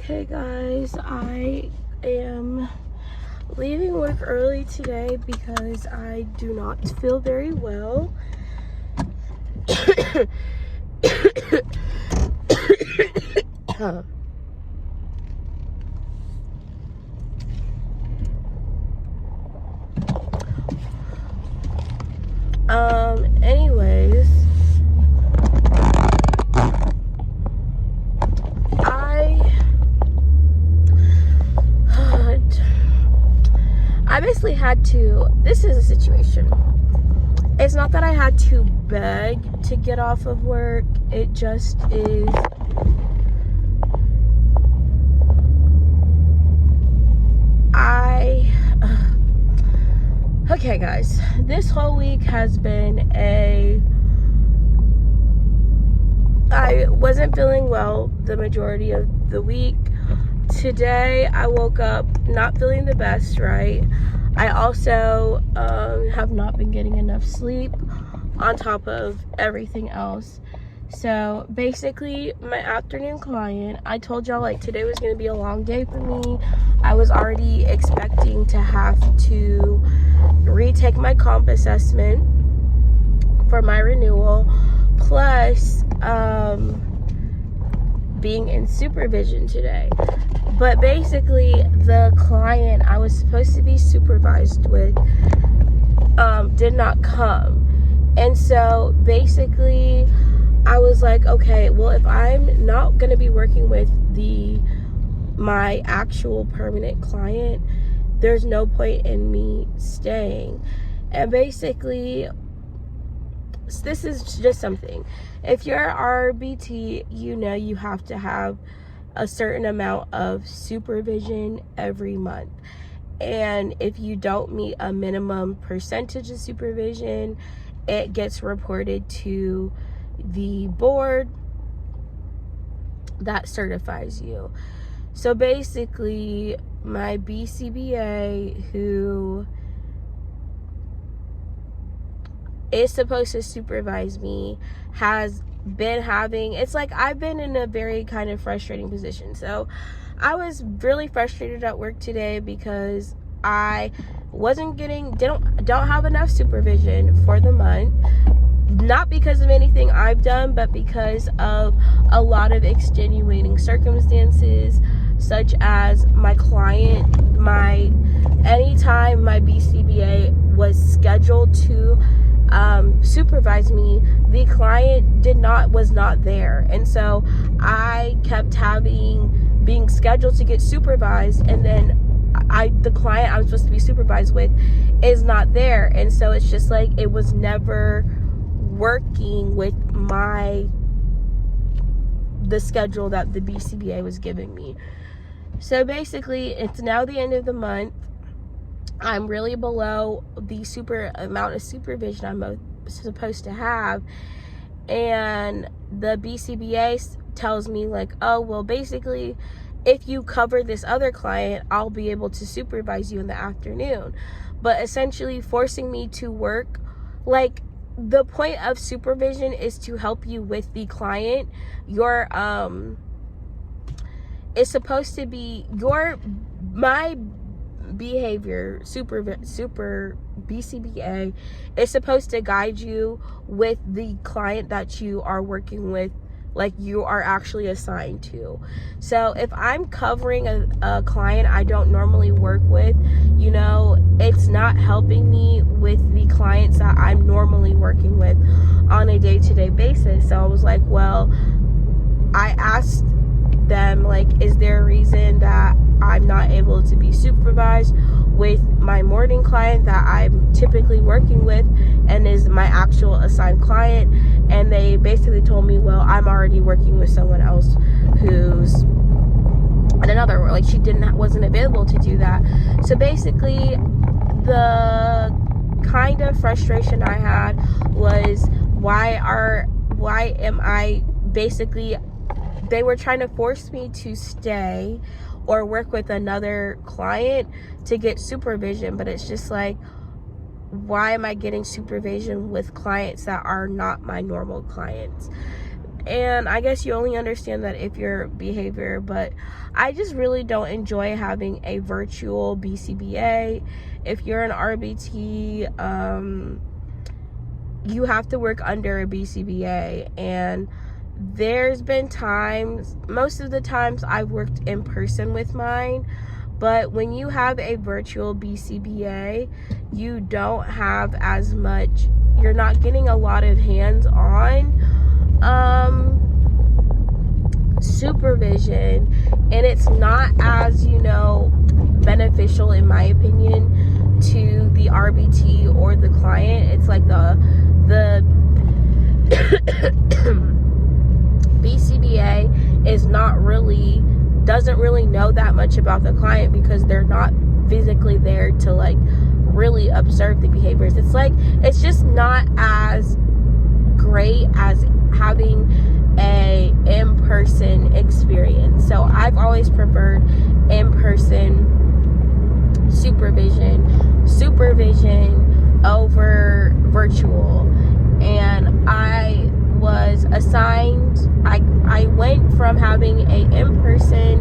Okay guys, I am leaving work early today because I do not feel very well. Anyways, I basically had to, this is a situation. It's not that I had to beg to get off of work. It just is. Okay guys, this whole week has been I wasn't feeling well the majority of the week. Today I woke up not feeling the best, right? I also have not been getting enough sleep on top of everything else. So basically my afternoon client, I told y'all like today was going to be a long day for me. I was already expecting to have to retake my comp assessment for my renewal, plus being in supervision today. But basically the client I was supposed to be supervised with did not come. And so basically I was like, okay, well, if I'm not going to be working with my actual permanent client, there's no point in me staying. And basically, this is just something. If you're RBT, you know you have to have a certain amount of supervision every month. And if you don't meet a minimum percentage of supervision, it gets reported to the board that certifies you. So basically my BCBA, who is supposed to supervise me, has been having, it's like I've been in a very kind of frustrating position. So I was really frustrated at work today because I wasn't don't have enough supervision for the month. Not because of anything I've done, but because of a lot of extenuating circumstances, such as my client, anytime my BCBA was scheduled to supervise me, the client was not there. And so I kept being scheduled to get supervised, and then the client I'm supposed to be supervised with is not there. And so it's just like it was never working with the schedule that the BCBA was giving me. So basically it's now the end of the month. I'm really below the amount of supervision I'm supposed to have, and the BCBA tells me like, oh well, basically if you cover this other client, I'll be able to supervise you in the afternoon. But essentially forcing me to work, like, the point of supervision is to help you with the client. It's supposed to be my behavior, super BCBA is supposed to guide you with the client that you are working with, like you are actually assigned to. So if I'm covering a client I don't normally work with, you know, it's not helping me with the clients that I'm normally working with on a day-to-day basis. So I was like, well, I asked them, like, is there a reason that I'm not able to be supervised with my morning client that I'm typically working with and is my actual assigned client? And they basically told me, well, I'm already working with someone else who's in another, like, she wasn't available to do that. So basically the kind of frustration I had was, why am I basically, they were trying to force me to stay or work with another client to get supervision, but it's just like, why am I getting supervision with clients that are not my normal clients? And I guess you only understand that if your behavior, but I just really don't enjoy having a virtual BCBA. If you're an RBT, you have to work under a BCBA, and there's been times, most of the times I've worked in person with mine, but when you have a virtual BCBA, you don't have as much, you're not getting a lot of hands-on supervision, and it's not as, beneficial, in my opinion, to the RBT or the client. It's like the BCBA doesn't really know that much about the client because they're not physically there to like really observe the behaviors. It's just not as great as having a in-person experience. So I've always preferred in-person supervision over virtual. And I was assigned, I went from having a in-person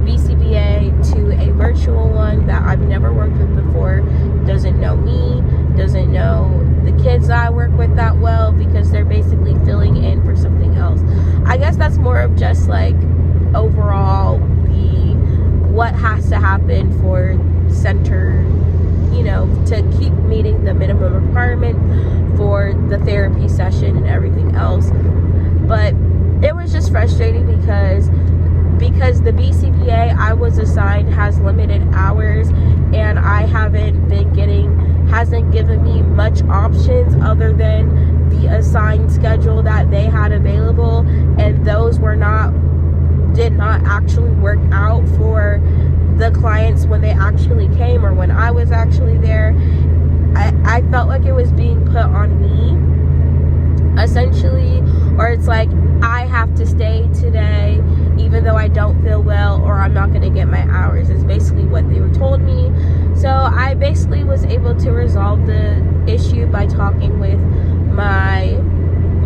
BCBA to a virtual one that I've never worked with before. Doesn't know me, doesn't know the kids I work with that well, because they're basically filling in for something else. I guess that's more of just like overall what has to happen for center, to keep meeting the minimum requirement for the therapy session and everything else. But it was just frustrating because the BCBA I was assigned has limited hours, and hasn't given me much options other than the assigned schedule that they had available, and those did not actually work out for the clients when they actually came or when I was actually there. I felt like it was being put on me, essentially, or it's like I have to stay today even though I don't feel well, or I'm not going to get my hours, is basically what they were told me. So I basically was able to resolve the issue by talking with my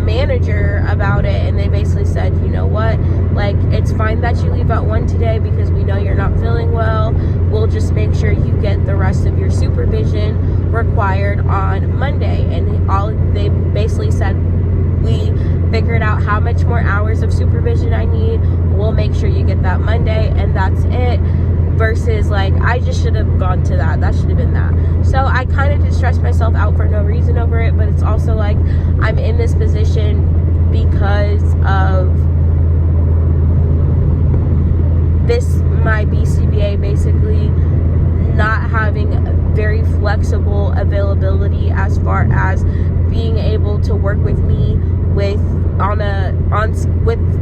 manager about it, and they basically said, you know what, like, it's fine that you leave at 1 today because we know you're not feeling well. We'll just make sure you get the rest of your supervision required on Monday. And they basically said, we figured out how much more hours of supervision I need, we'll make sure you get that Monday, and that's it. Versus like, I just should have gone to that should have been that. So I kind of just stressed myself out for no reason over it. But it's also like, I'm in this position because of my BCBA basically not having very flexible availability as far as being able to work with me with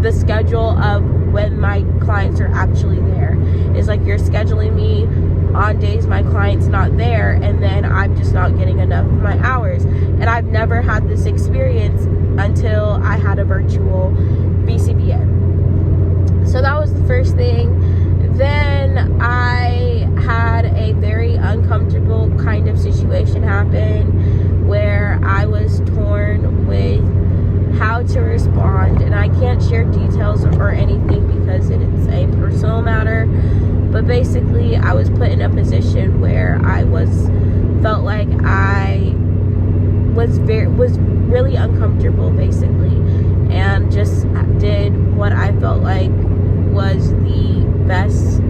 the schedule of when my clients are actually there. It's like, you're scheduling me on days my client's not there, and then I'm just not getting enough of my hours. And I've never had this experience until I had a virtual BCBA. So that was the first thing. Then I had a very uncomfortable kind of situation happen where I was torn with how to respond, and I can't share details or anything because it's a personal matter. But basically, I was put in a position where I felt like I was really uncomfortable, basically, and just did what I felt like was the best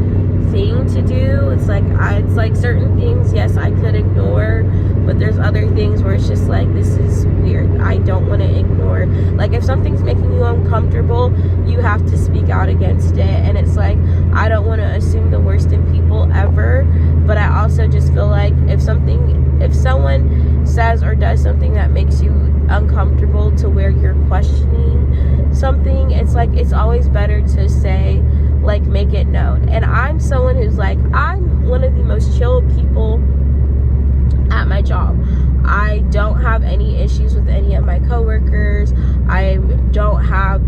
thing to do. It's like certain things, yes, I could ignore, but there's other things where it's just like, this is weird, I don't want to ignore. Like, if something's making you uncomfortable, you have to speak out against it. And it's like, I don't want to assume the worst in people ever, but I also just feel like if someone says or does something that makes you uncomfortable to where you're questioning something, it's like, it's always better to say, like, make it known. And I'm someone who's like, I'm one of the most chill people at my job. I don't have any issues with any of my coworkers. I don't have,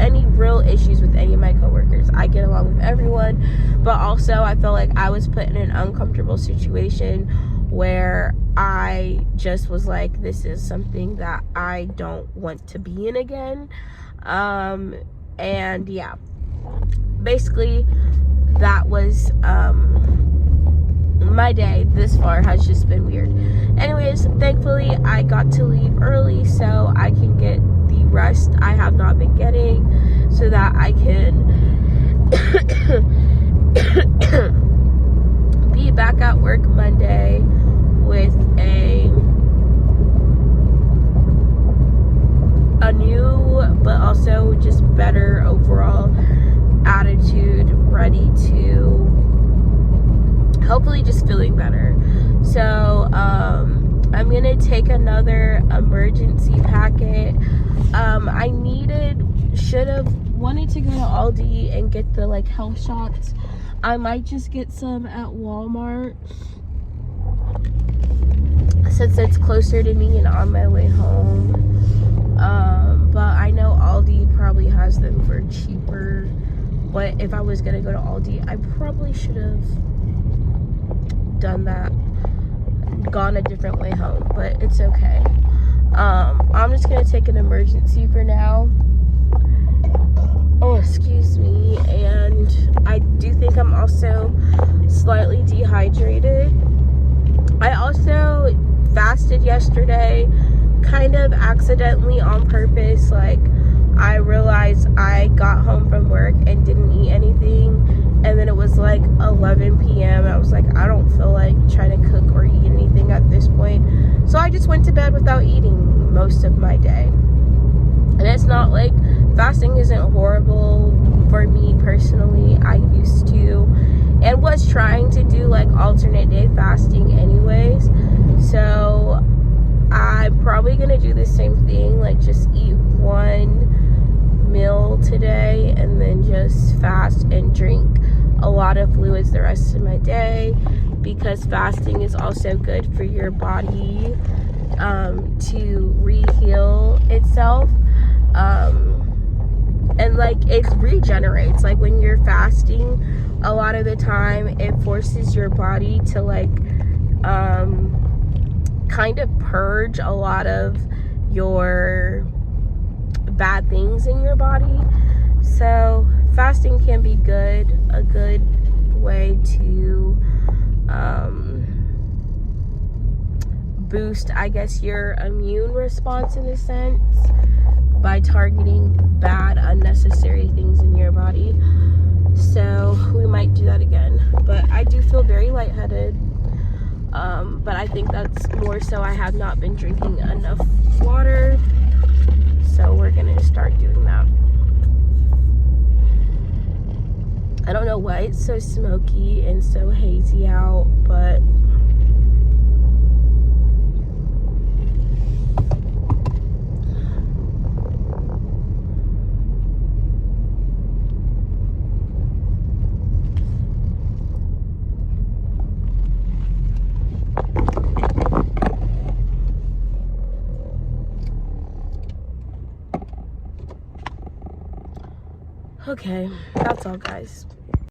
any real issues with any of my coworkers. I get along with everyone, but also I felt like I was put in an uncomfortable situation where I just was like, this is something that I don't want to be in again. And yeah, basically that was my day this far has just been weird. Anyways, thankfully I got to leave early so I can get the rest I have not been getting, so that I can be back at work Monday with a new but also just better overall attitude, ready to hopefully just feeling better. So I'm gonna take another emergency packet. I should have wanted to go to Aldi and get the like health shots. I might just get some at Walmart since it's closer to me and on my way home. But I know Aldi probably has them for cheaper. But if I was gonna go to Aldi, I probably should have done that, gone a different way home, but it's okay. I'm just gonna take an emergency for now. Oh, excuse me. And I do think I'm also slightly dehydrated. I also fasted yesterday, kind of accidentally on purpose. Like, I realized I got home from work and didn't eat anything, and then it was like 11 p.m. I was like, I don't feel like trying to cook or eat anything at this point, so I just went to bed without eating most of my day. And it's not like fasting isn't horrible for me personally. I used to and was trying to do like alternate day fasting anyways, so I'm probably gonna do the same thing, like just eat one meal today and then just fast and drink a lot of fluids the rest of my day, because fasting is also good for your body to re-heal itself, and like it regenerates. Like when you're fasting, a lot of the time it forces your body to like kind of purge a lot of your bad things in your body. So fasting can be a good way to boost, I guess, your immune response in a sense, by targeting bad, unnecessary things in your body. So we might do that again. But I do feel very lightheaded. But I think that's more so I have not been drinking enough water. So we're gonna start doing that. I don't know why it's so smoky and so hazy out, but okay, that's all, guys.